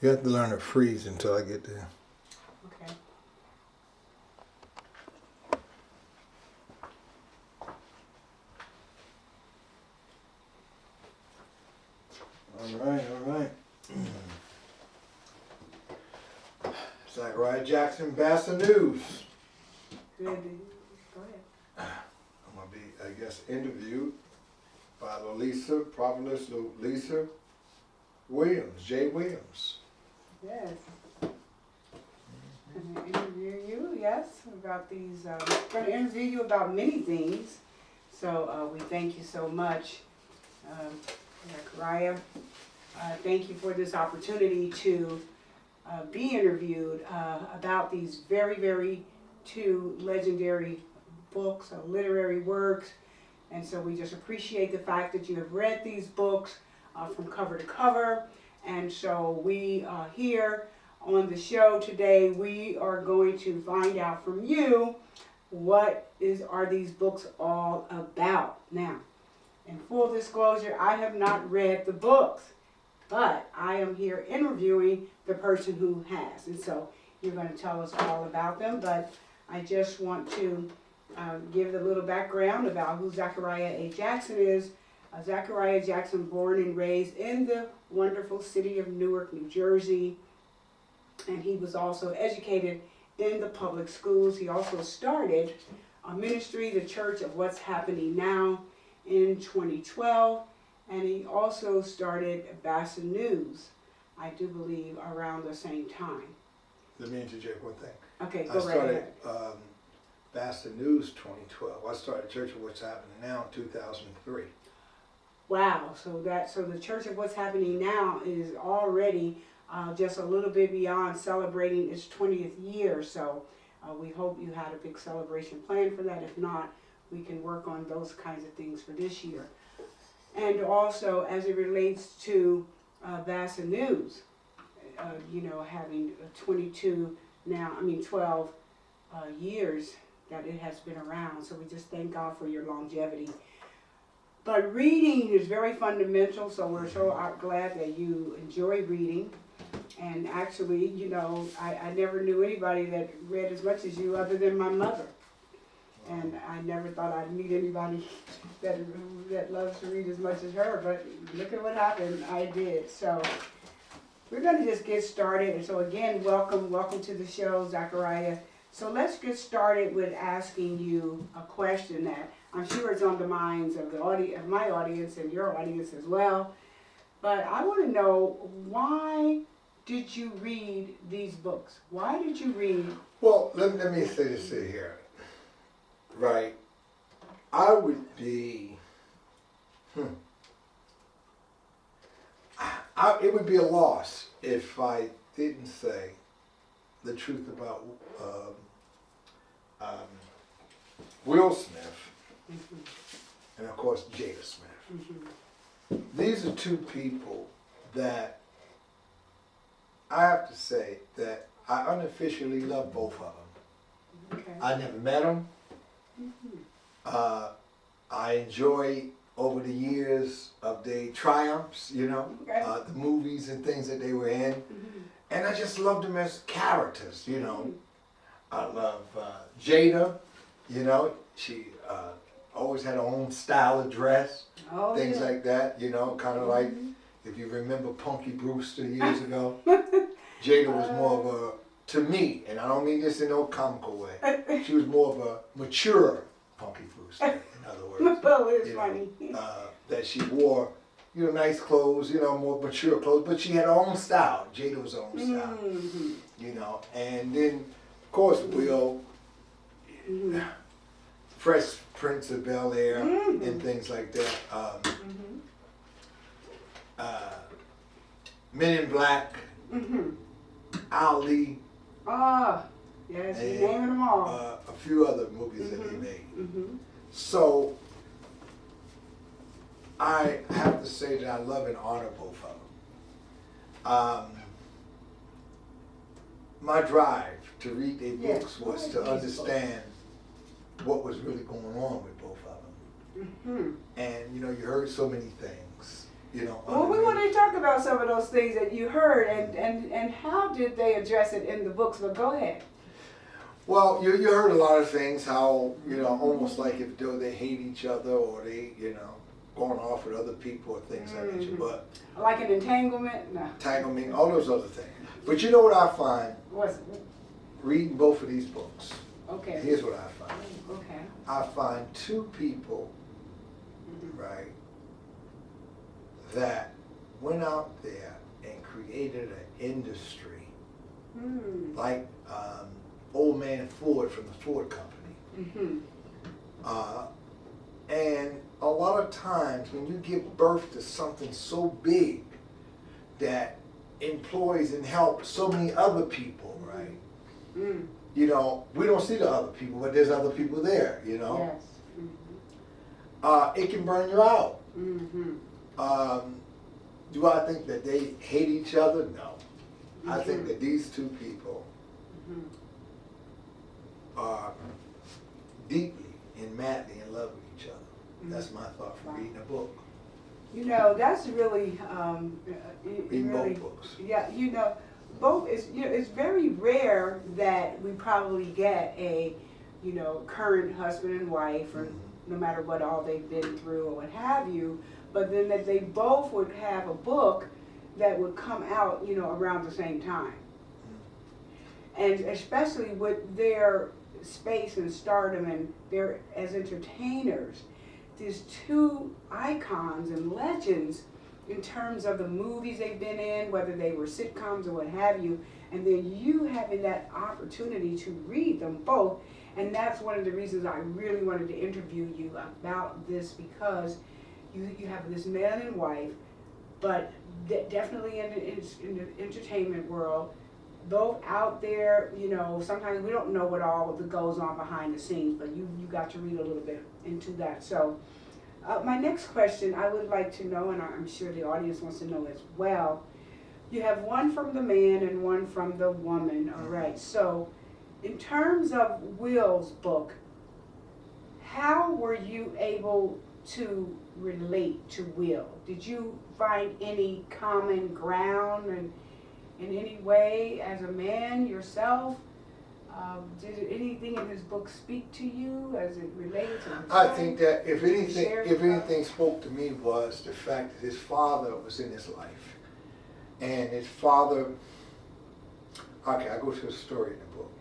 You have to learn to freeze until I get there. Okay. All right. Zachariah Jackson, BASA News. Good. Go ahead. I'm going to be, I guess, interviewed by Prophetess Lisa Williams, Jade Williams. Yes. I'm going to interview you, yes, about these, I'm going to interview you about many things. So we thank you so much, Zachariah. Thank you for this opportunity to be interviewed about these very, very two legendary books, literary works. And so we just appreciate the fact that you have read these books from cover to cover. And so we here on the show today, we are going to find out from you are these books all about. Now, in full disclosure, I have not read the books, but I am here interviewing the person who has. And so you're going to tell us all about them, but I just want to give a little background about who Zachariah A. Jackson is. Zachariah Jackson, born and raised in the wonderful city of Newark, New Jersey, and he was also educated in the public schools. He also started a ministry, the Church of What's Happening Now, in 2012, and he also started BASA News, I do believe, around the same time. Let me interject one thing. Okay, I go right started ahead. BASA News 2012. I started Church of What's Happening Now in 2003. Wow, so the Church of What's Happening Now is already just a little bit beyond celebrating its 20th year. So we hope you had a big celebration planned for that. If not, we can work on those kinds of things for this year. And also, as it relates to BASA News, having 12 years that it has been around. So we just thank God for your longevity. But reading is very fundamental, so we're so glad that you enjoy reading. And actually, I never knew anybody that read as much as you other than my mother. And I never thought I'd meet anybody that loves to read as much as her, but look at what happened, I did. So we're going to just get started. And so again, welcome to the show, Zachariah. So let's get started with asking you a question that I'm sure it's on the minds of of my audience and your audience as well. But I want to know, why did you read these books? Why did you read? Well, let me say this here. Right. I would be, it would be a loss if I didn't say the truth about Will Smith, and of course Jada Smith. These are two people that I have to say that I unofficially love both of them. Okay. I never met them. I enjoy over the years of their triumphs, Okay. the movies and things that they were in. And I just loved them as characters, I love Jada, she always had her own style of dress, things like that, kind of like, if you remember Punky Brewster years ago, Jada was more of a, to me, and I don't mean this in no comical way, she was more of a mature Punky Brewster, in other words. Oh, it's funny. That she wore, nice clothes, more mature clothes, but she had her own style. Jada was her own style, and then, of course, Will, Fresh Prince of Bel-Air, and things like that. Men in Black, Ali. Yes, you naming them all. A few other movies that he made. So, I have to say that I love and honor both of them. My drive to read their books was to understand what was really going on with both of them. And you heard so many things, Well, we want to talk about some of those things that you heard, and how did they address it in the books? But go ahead. Well, you heard a lot of things, how, almost like if they hate each other or they, going off with other people or things of that nature. But like an entanglement? No. entanglement, all those other things. But you know what I find? What's Reading both of these books. okay? Here's what I find. Okay. I find two people, right, that went out there and created an industry, like Old Man Ford from the Ford Company. And a lot of times when you give birth to something so big that employs and helps so many other people, right? We don't see the other people, but there's other people there, Yes. It can burn you out. Do I think that they hate each other? No. I think that these two people are deeply and madly in love with each other. That's my thought from reading a book. That's really Reading both books. Yeah, both is it's very rare that we probably get a current husband and wife, or no matter what all they've been through or what have you, but then that they both would have a book that would come out around the same time. And especially with their space and stardom and their as entertainers, these two icons and legends in terms of the movies they've been in, whether they were sitcoms or what have you, and then you having that opportunity to read them both. And that's one of the reasons I really wanted to interview you about this, because you have this man and wife, but definitely in the entertainment world, both out there, sometimes we don't know what all that goes on behind the scenes, but you got to read a little bit into that. So my next question, I would like to know, and I'm sure the audience wants to know as well, you have one from the man and one from the woman, all right? So in terms of Will's book, how were you able to relate to Will? Did you find any common ground and in any way as a man yourself? Did anything in his book speak to you as it related to himself? I think that if anything spoke to me was the fact that his father was in his life. And his father, okay, I go to a story in the book,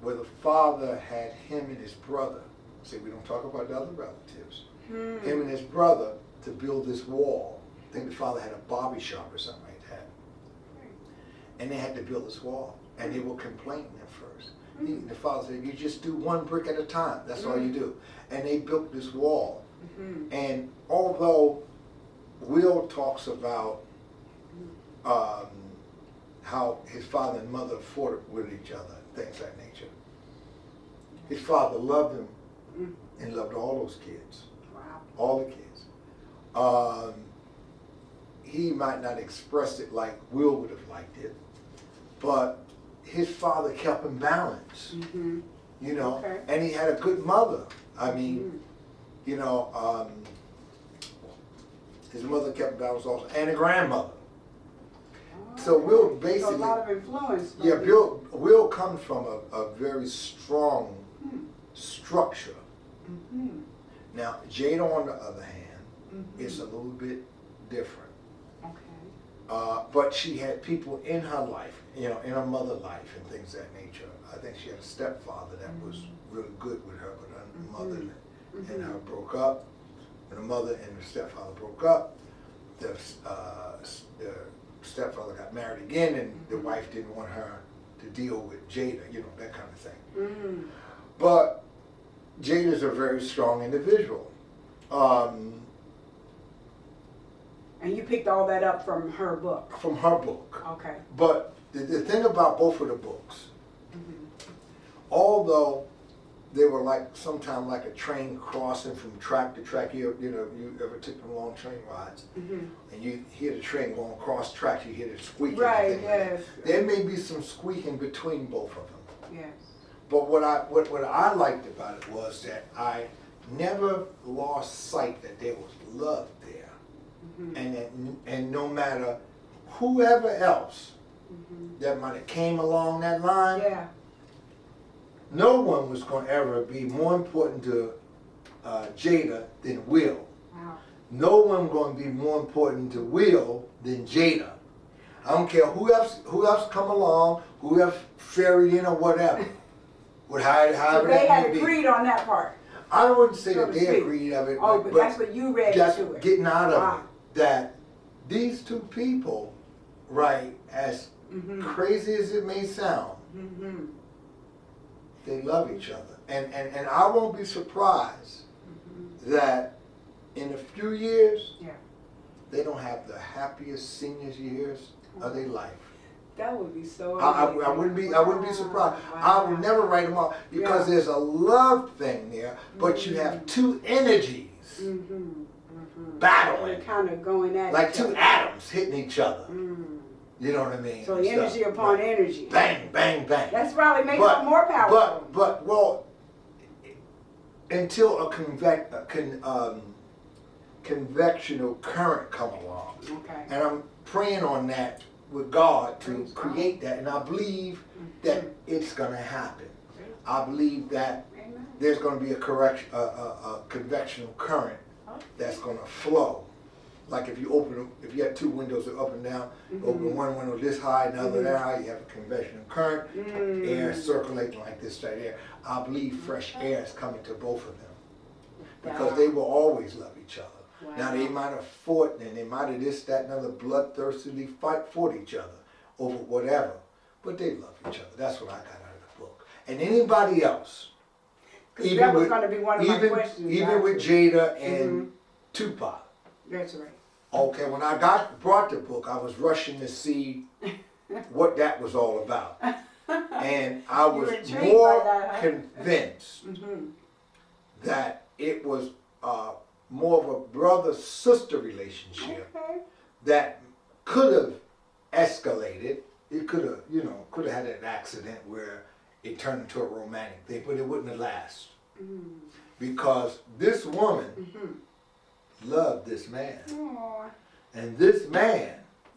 where the father had him and his brother, see, we don't talk about the other relatives, him and his brother to build this wall. I think the father had a barber shop or something like that. And they had to build this wall. And they were complaining at first. The father said, you just do one brick at a time. That's all you do. And they built this wall. And although Will talks about how his father and mother fought with each other, things of that nature, his father loved him and loved all those kids. Wow. All the kids. He might not express it like Will would have liked it, but his father kept him balanced, Okay. and he had a good mother. I mean, his mother kept him balanced also, and a grandmother. So Will basically, so a lot of influence. yeah, Will comes from a very strong structure. Now, Jada, on the other hand, is a little bit different. But she had people in her life, in her mother life and things of that nature. I think she had a stepfather that was really good with her, but her mother and her broke up. When the mother and the stepfather broke up, the stepfather got married again, and the wife didn't want her to deal with Jada, that kind of thing. But Jada's a very strong individual. And you picked all that up from her book? From her book. Okay. But the thing about both of the books, although they were sometimes like a train crossing from track to track, you ever took them long train rides, and you hear the train going across tracks, you hear the squeaking. Right, yes. There may be some squeaking between both of them. Yes. But what I liked about it was that I never lost sight that there was love there. and no matter whoever else that might have came along that line, Yeah. no one was going to ever be more important to Jada than Will. Wow. No one going to be more important to Will than Jada. I don't care who else come along, who else ferried in or whatever. So However they that had may be. agreed on that part. I wouldn't say So that to they speak. agreed of it, Oh, but that's what you read just into it. getting out of Wow. it. That these two people, right, as crazy as it may sound, they love each other. And I won't be surprised that in a few years, they don't have the happiest seniors years of their life. That would be so I amazing. wouldn't be surprised. I will never write them off because there's a love thing there, but you have two energies battling, Kind of going at like each two other. atoms hitting each other. You know what I mean? So the And energy stuff. upon Right. energy. Bang, bang, bang. That's probably makes it more powerful. Well, until a convectional current come along. Okay. And I'm praying on that with God to Praise create that. And I believe that it's going to happen. I believe that Amen. there's going to be a convectional current that's going to flow. Like if you have two windows that are up and down, open one window this high, another that high, you have a convectional current, air circulating like this right here. I believe fresh air is coming to both of them because they will always love each other. Wow. Now they might have fought and they might have this, that, and other bloodthirstily fought each other over whatever, but they love each other. That's what I got out of the book. And anybody else, Because that was going to be one of my questions. even with Jada and Tupac. That's right. Okay, when I brought the book, I was rushing to see what that was all about. And I was more convinced that it was more of a brother-sister relationship that could have escalated. It could have had an accident where it turned into a romantic thing, but it wouldn't have lasted. Because this woman loved this man. Aww. And this man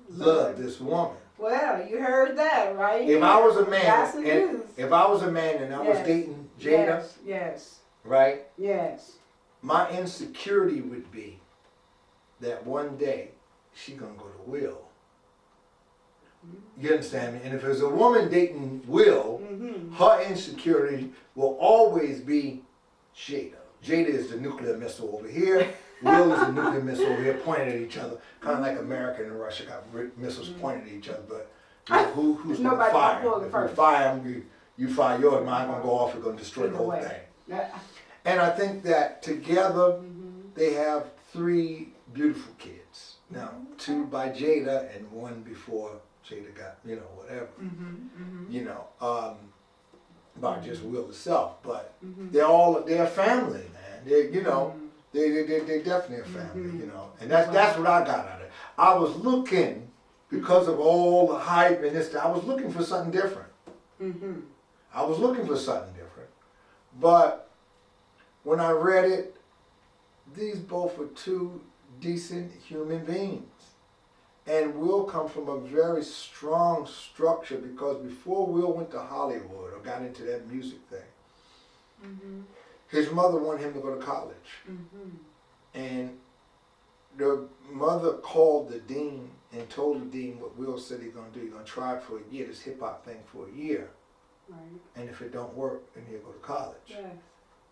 loved this woman. Well, you heard that, right? If I was a man, That's the and news. if I was a man and I was dating Jada, Yes. right? Yes. My insecurity would be that one day she gonna go to Will. You understand me? And if there's a woman dating Will, her insecurity will always be Jada. Jada is the nuclear missile over here. Will is the nuclear missile over here, pointed at each other, kind of like America and Russia got missiles pointed at each other. But you know, who's going to fire them? If we fire them, you fire yours. Mine going to go off. We're going to destroy the whole thing. And I think that together they have 3 beautiful kids. Now, 2 by Jada and 1 before Jada got, whatever. By just Will itself. But they're a family, man. They're definitely a family, And that's what I got out of it. I was looking, because of all the hype and this, I was looking for something different. I was looking for something different. But when I read it, these both were 2 decent human beings. And Will come from a very strong structure because before Will went to Hollywood or got into that music thing, his mother wanted him to go to college. And the mother called the dean and told the dean what Will said he's going to do. He's going to try it for a year, this hip-hop thing for a year. Right. And if it don't work, then he'll go to college. Yes.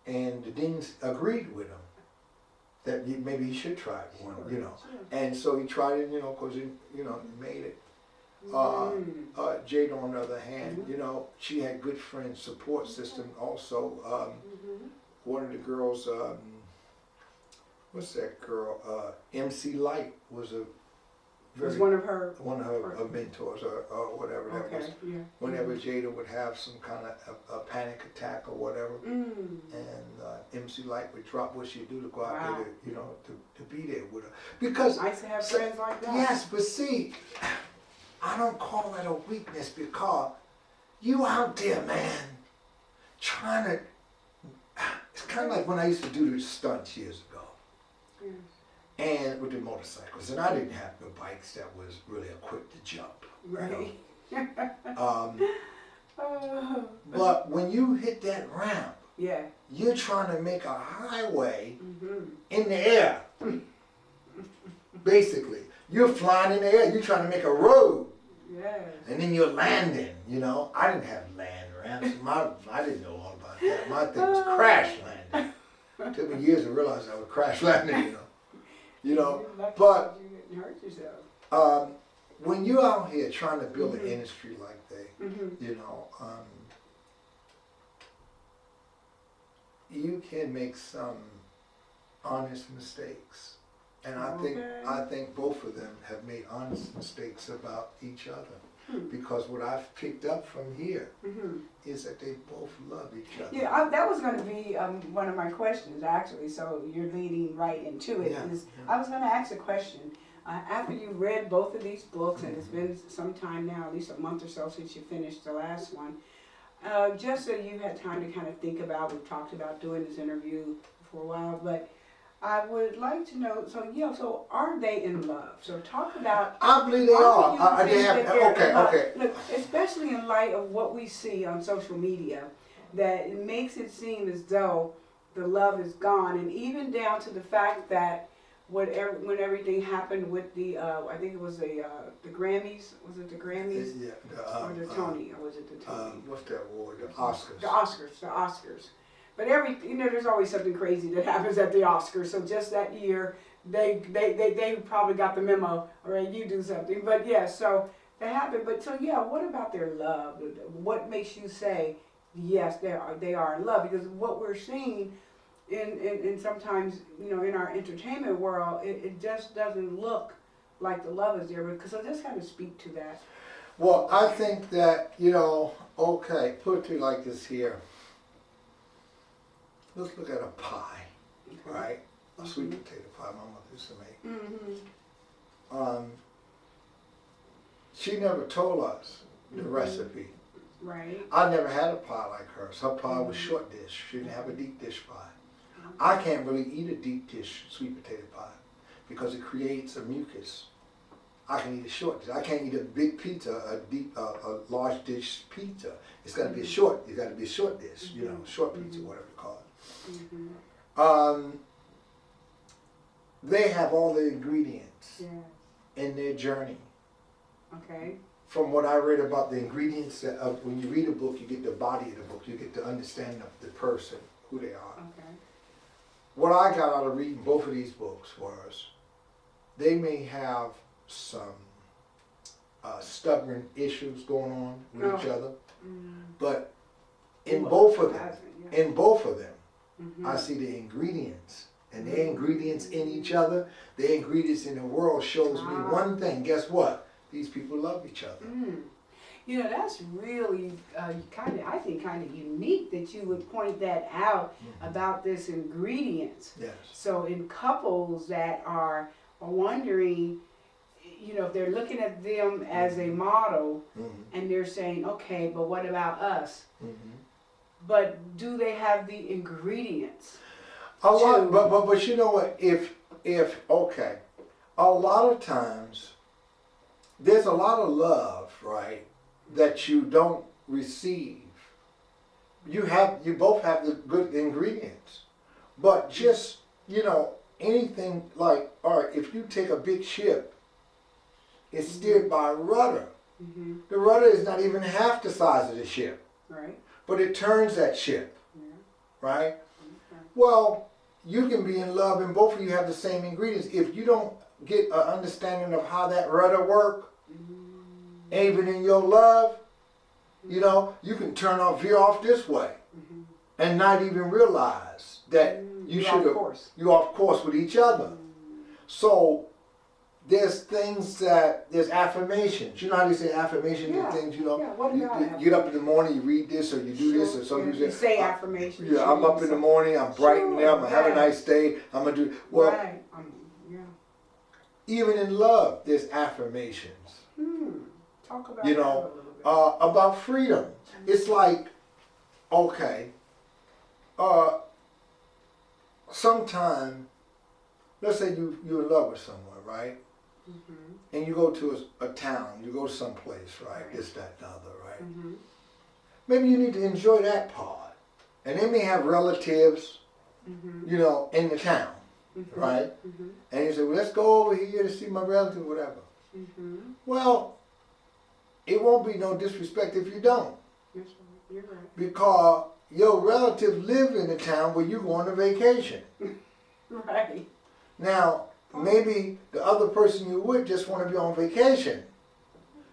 And the dean agreed with him that maybe he should try it one, Sure. And so he tried it, because he made it. Jada, on the other hand, she had good friends, support system also. One of the girls, what's that girl? MC Light was one of her mentors or whatever that was. Whenever Jada would have some kind of a panic attack or whatever, and MC Light would drop what she'd do to go out there, to be there with her. Because nice to have friends like that. Yes, but see, I don't call that a weakness because you out there, man, trying to. It's kind of like when I used to do the stunts years ago. and with the motorcycles, and I didn't have no bikes that was really equipped to jump. Right. But when you hit that ramp, Yeah. you're trying to make a highway Mm-hmm. in the air. Basically, you're flying in the air. You're trying to make a road, Yes. and then you're landing. You know, I didn't have land ramps. I didn't know all about that. My thing was crash landing. It took me years to realize I was crash landing. You know, You're lucky but you didn't hurt yourself. when you're out here trying to build Mhm. an industry like that, Mm-hmm. you know, you can make some honest mistakes, and Okay. I think both of them have made honest mistakes about each other, because what I've picked up from here Mm-hmm. is that they both love each other. Yeah, that was going to be one of my questions, actually. So you're leading right into it. Yeah, Is yeah. I was going to ask a question. After you read both of these books, and it's been some time now, at least a month or so since you finished the last one, just so you had time to kind of think about, we've talked about doing this interview for a while, but I would like to know, so are they in love? So talk about I believe they why are. do you They think have, that they're okay, in love? okay. Look, especially in light of what we see on social media, that it makes it seem as though the love is gone, and even down to the fact that when everything happened with the, I think it was the Grammys, was it the Grammys? Yeah, Or the Tony, or was it the Tony? what's that award? The Oscars. The Oscars. But there's always something crazy that happens at the Oscars. So just that year, they probably got the memo, all right, you do something. But yeah, so that happened. But so yeah, what about their love? What makes you say, yes, they are in love? Because what we're seeing in sometimes, in our entertainment world, it just doesn't look like the love is there. Because so just kind of speak to that. Well, I think that, okay, put it to you like this here. Let's look at a pie, right? A sweet potato pie my mother used to make. Mm-hmm. She never told us the recipe. Right. I never had a pie like hers. Her pie was short dish. She didn't have a deep dish pie. I can't really eat a deep dish sweet potato pie because it creates a mucus. I can eat a short dish. I can't eat a big pizza, a large dish pizza. It's got to be a short. It's got to be a short dish. Short pizza, whatever you call it. They have all the ingredients in their journey. Okay. From what I read about the ingredients, when you read a book, you get the body of the book. You get the understanding of the person, who they are. Okay. What I got out of reading both of these books was they may have some stubborn issues going on with each other, but in both of them, I see the ingredients, and their ingredients in each other, their ingredients in the world shows me one thing. Guess what? These people love each other. That's really I think kind of unique that you would point that out about this ingredients. Yes. So in couples that are wondering, if they're looking at them as a model, and they're saying, okay, but what about us? But do they have the ingredients? A lot, but you know what? If okay, a lot of times there's a lot of love, right, that you don't receive. You both have the good ingredients, but just anything like, all right, if you take a big ship, it's steered by a rudder. The rudder is not even half the size of the ship. Right. But it turns that ship, right? Okay. Well, you can be in love and both of you have the same ingredients. If you don't get an understanding of how that rudder works, even in your love, you can veer off this way and not even realize that you're off course with each other. So there's things there's affirmations. You know how they say affirmations and things, What you about get up in the morning, you read this or you do this or something. You say affirmations. Yeah, I'm up in the morning, I'm bright and there, I'm going to have a nice day, I'm going to do, Right. Even in love, there's affirmations. Talk about that a little bit. About freedom. It's like, okay, sometime let's say you're in love with someone, right? And you go to a town, you go someplace, right? This, that, and the other, right? Maybe you need to enjoy that part. And they may have relatives, you know, in the town, right? And you say, well, let's go over here to see my relative, whatever. Well, it won't be no disrespect if you don't. You're right. Because your relative live in the town where you go on a vacation. Right. Now, maybe the other person you with just want to be on vacation.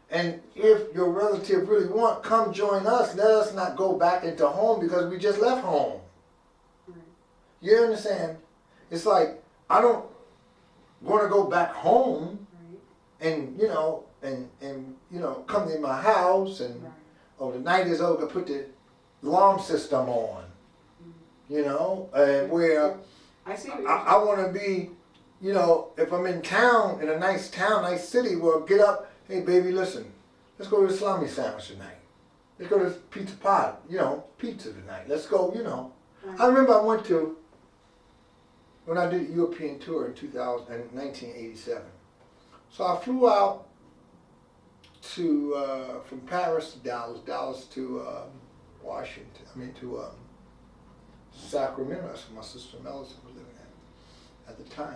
And if your relative really want, come join us. Let us not go back into home because we just left home. Right. You understand? It's like, I don't want to go back home and, you know, and you know, come to my house and, oh, the night is over, put the alarm system on. You know, and where I see what I want to be, you know, if I'm in town, in a nice town, nice city, well, get up, hey, baby, listen, let's go to the salami sandwich tonight. Let's go to pizza pie, you know, pizza tonight. Let's go, you know. I remember I went to, when I did a European tour in 1987. So I flew out to, from Paris to Dallas, Dallas to Washington, to Sacramento. That's where my sister Melissa was living at the time.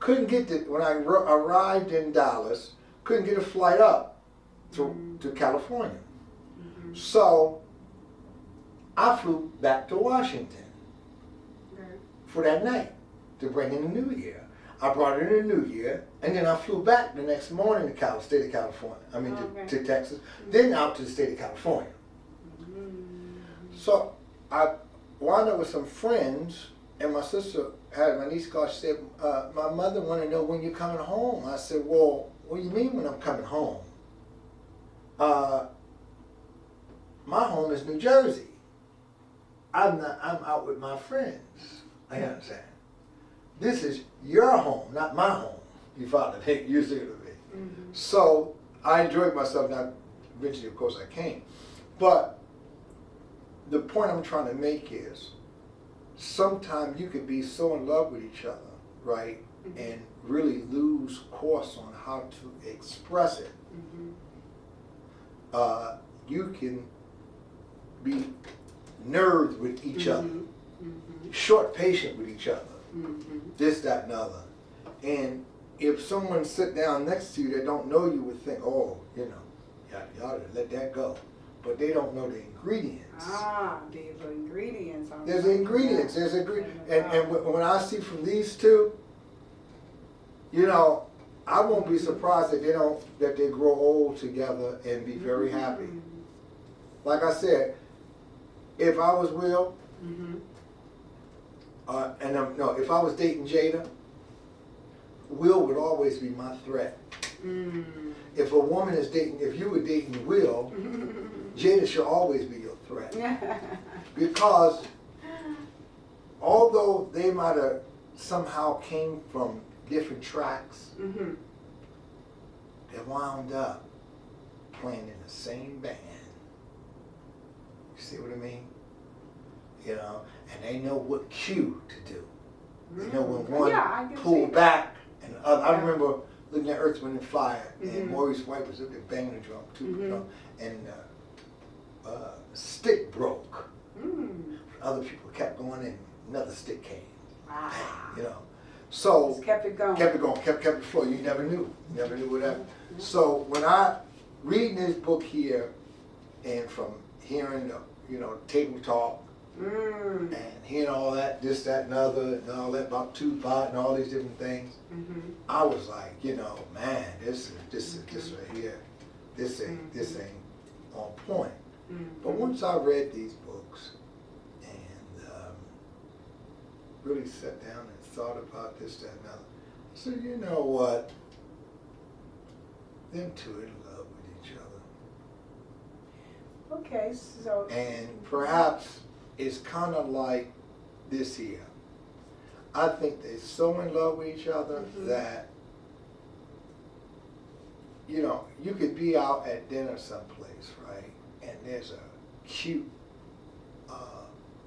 Couldn't get the, when I arrived in Dallas, couldn't get a flight up to California. So I flew back to Washington for that night to bring in the New Year. I brought in the New Year, and then I flew back the next morning to state of California. To Texas, then out to the state of California. So I wound up with some friends, and my sister had, my niece called, she said, my mother wanted to know when you're coming home. I said, well, what do you mean when I'm coming home? My home is New Jersey. I'm out with my friends. I understand. This is your home, not my home. You follow me? You see what I mean? So I enjoyed myself. Now, eventually, of course, I came. But the point I'm trying to make is, sometimes you could be so in love with each other, right, and really lose course on how to express it. You can be nerds with each other, short patient with each other, this, that, and other. And if someone sit down next to you that don't know you would think, oh, you know, y'all let that go. But they don't know the ingredients. There's ingredients. There's ingredients. There's and when I see from these two, you know, I won't be surprised that they grow old together and be very happy. Like I said, if I was Will, if I was dating Jada, Will would always be my threat. If a woman is dating, if you were dating Will, Jada should always be your threat. Because although they might have somehow came from different tracks, they wound up playing in the same band. You see what I mean? You know, and they know what cue to do. They know when one pull back and the other. I remember looking at Earth, Wind, and Fire, and Maurice White was up there banging the drum too, you know, and stick broke. Other people kept going and another stick came. Wow. You know. So just kept it going. Kept it flowing. You never knew. You never knew what happened. So when I reading this book here, and from hearing the, you know, table talk, and hearing all that, this, that, and other, and all that about Tupac and all these different things, I was like, you know, man, this right here, this ain't on point. But once I read these books and really sat down and thought about this, that, and other, I said, you know what? Them two are in love with each other. Okay, so. And perhaps it's kind of like this here. I think they're so in love with each other that, you know, you could be out at dinner someplace, right? And there's a cute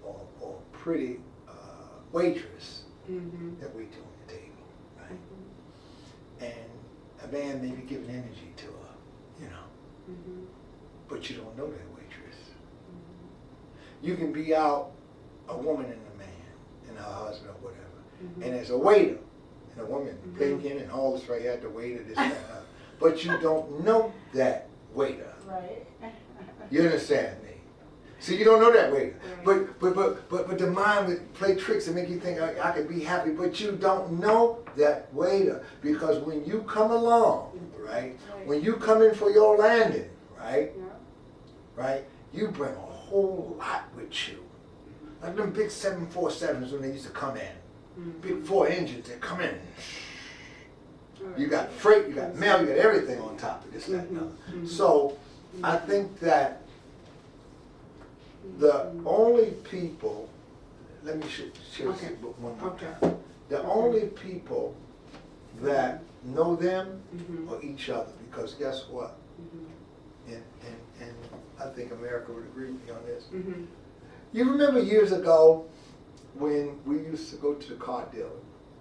or pretty waitress that waits on the table. and a man may be giving energy to her, you know, but you don't know that waitress. You can be out, a woman and a man, and her husband or whatever, and there's a waiter, and a woman blinking and all this right at the waiter, this, that, but you don't know that waiter. Right. You understand me? See, you don't know that waiter. Right. But the mind would play tricks and make you think I could be happy, but you don't know that waiter. Because when you come along, right? When you come in for your landing, right? Yeah. Right? You bring a whole lot with you. Like them big 747s when they used to come in. Big 4 engines that come in. You got freight, you got mail, you got everything on top of this, that, and other. So I think that the only people, let me share this book one more time. The only people that know them are each other, because guess what? And I think America would agree with me on this. You remember years ago when we used to go to the car dealer,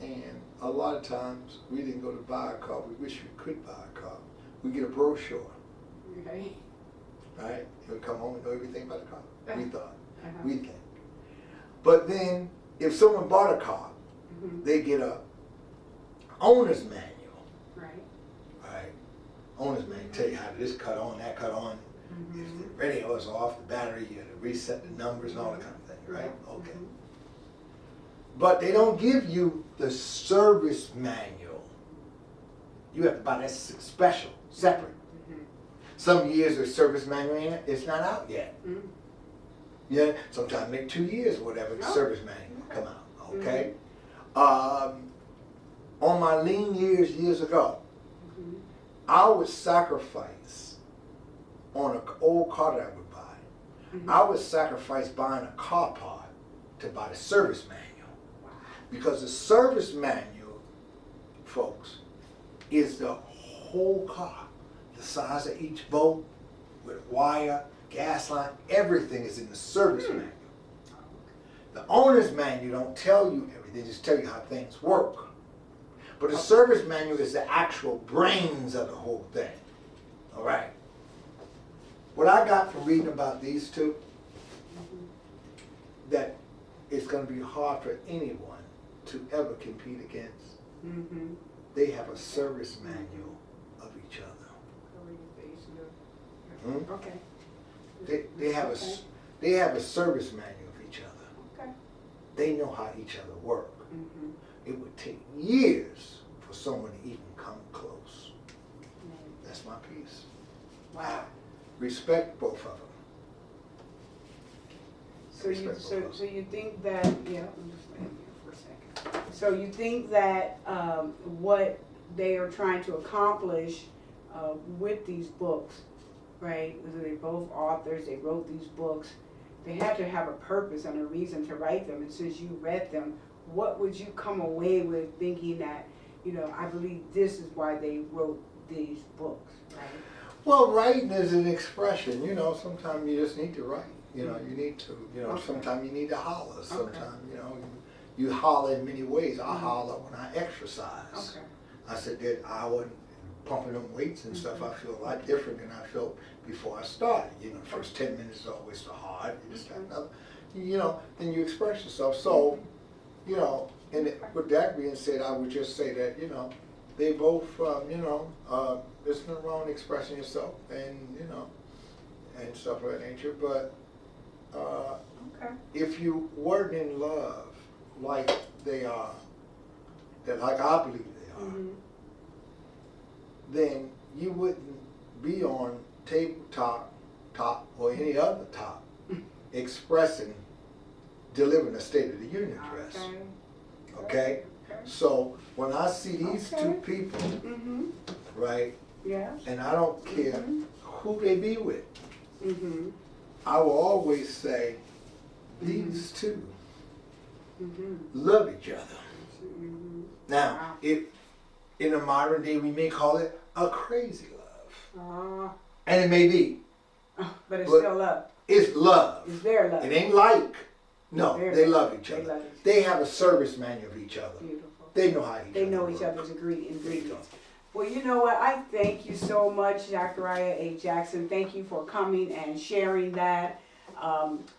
and a lot of times we didn't go to buy a car, we wish we could buy a car. We get a brochure. Right. Right? And we come home and know everything about the car. We thought. We think. But then, if someone bought a car, they get a owner's manual. Right. Right? Owner's manual tell you how to this cut on, that cut on. If the radio is off, the battery, you have to reset the numbers and all that kind of thing, right? Okay. But they don't give you the service manual. You have to buy that special, separate. Some years the service manual in it, it's not out yet. Yeah, sometimes make 2 years or whatever the service manual come out. Okay. On my lean years ago, I would sacrifice on an old car that I would buy. I would sacrifice buying a car part to buy the service manual. Because the service manual, folks, is the whole car. The size of each bolt, with wire, gas line, everything is in the service manual. The owner's manual don't tell you everything, they just tell you how things work. But the service manual is the actual brains of the whole thing. All right. What I got from reading about these two, that it's going to be hard for anyone to ever compete against. They have a service manual of each other. Okay. They have a service manual of each other. Okay. They know how each other work. It would take years for someone to even come close. That's my piece. Wow. Respect both of them. So you think that, yeah, I'm just laying here for a second. So you think that what they are trying to accomplish with these books, right? They're both authors, they wrote these books. They had to have a purpose and a reason to write them. And since you read them, what would you come away with thinking that, you know, I believe this is why they wrote these books, right? Well, writing is an expression. You know, sometimes you just need to write. You know, you need to, you know, sometimes you need to holler. Sometimes, you know, you holler in many ways. I holler when I exercise. I said that I wasn't pumping them weights and stuff. I feel a lot different than I felt before I started. You know, the first 10 minutes is always so hard. You just got another, you know, then you express yourself. So, you know, and with that being said, I would just say that, you know, they both, you know, there's nothing wrong with expressing yourself and, you know, and stuff of that nature. But if you weren't in love like they are, that like I believe they are, then you wouldn't be on tabletop, or any other top, expressing, delivering a State of the Union address. Okay? So when I see these two people, right, and I don't care who they be with, I will always say, these two love each other. Now, in the modern day, we may call it a crazy love. And it may be. But it's still love. It's love. It's their love. It ain't like. No, they love each other. They have a service manual of each other. Beautiful. They know how they know each other's ingredients. Well, you know what? I thank you so much, Zachariah A. Jackson. Thank you for coming and sharing that.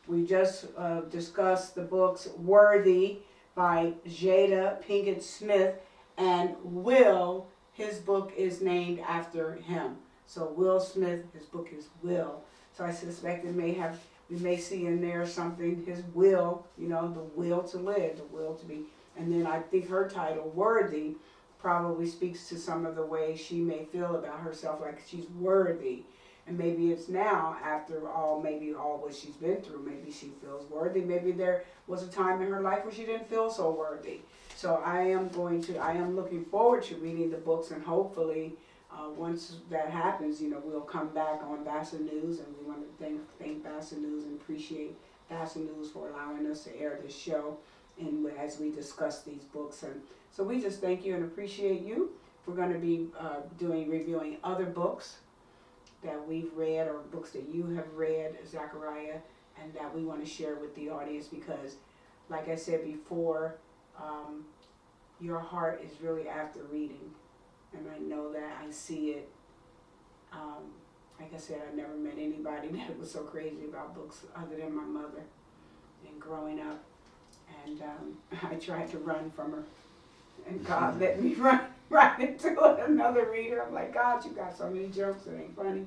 We just discussed the books Worthy by Jada PinKett Smith, and Will, his book is named after him. So Will Smith, his book is Will. So I suspect we may see in there something, his will, you know, the will to live, the will to be. And then I think her title, Worthy, probably speaks to some of the way she may feel about herself, like she's worthy. And maybe it's now, after all, maybe all what she's been through, maybe she feels worthy. Maybe there was a time in her life where she didn't feel so worthy. So I am looking forward to reading the books, and hopefully, once that happens, you know, we'll come back on BASA News, and we want to thank BASA News and appreciate BASA News for allowing us to air this show, and as we discuss these books. And so we just thank you and appreciate you. We're going to be reviewing other books that we've read, or books that you have read, Zachariah, and that we want to share with the audience, because like I said before, your heart is really after reading, and I know that. I see it. Like I said, I never met anybody that was so crazy about books other than my mother, and growing up, and I tried to run from her, and God let me run right into another reader. I'm like, God, you got so many jokes, it ain't funny.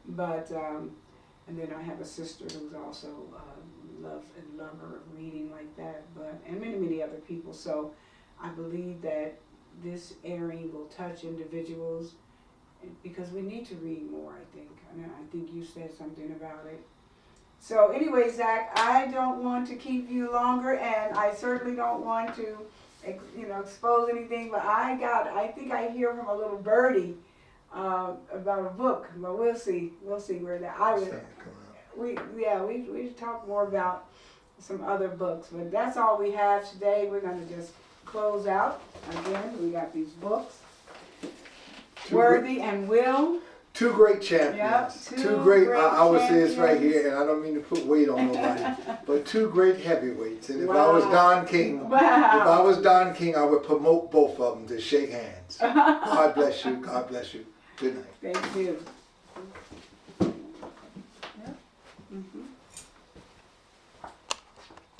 But and then I have a sister who's also lover of reading like that, and many other people. So I believe that this airing will touch individuals, because we need to read more, I think. And I think you said something about it. So anyway, Zach, I don't want to keep you longer, and I certainly don't want to expose anything, but I think I hear from a little birdie about a book, but we'll see where that we talk more about some other books, but that's all we have today. We're going to just close out again. We got these books, Worthy and Will. Two great champions. Yep, two great I would say this right here, and I don't mean to put weight on nobody, but two great heavyweights. And if I was Don King, I would promote both of them to shake hands. God bless you. God bless you. Good night. Thank you. Yep.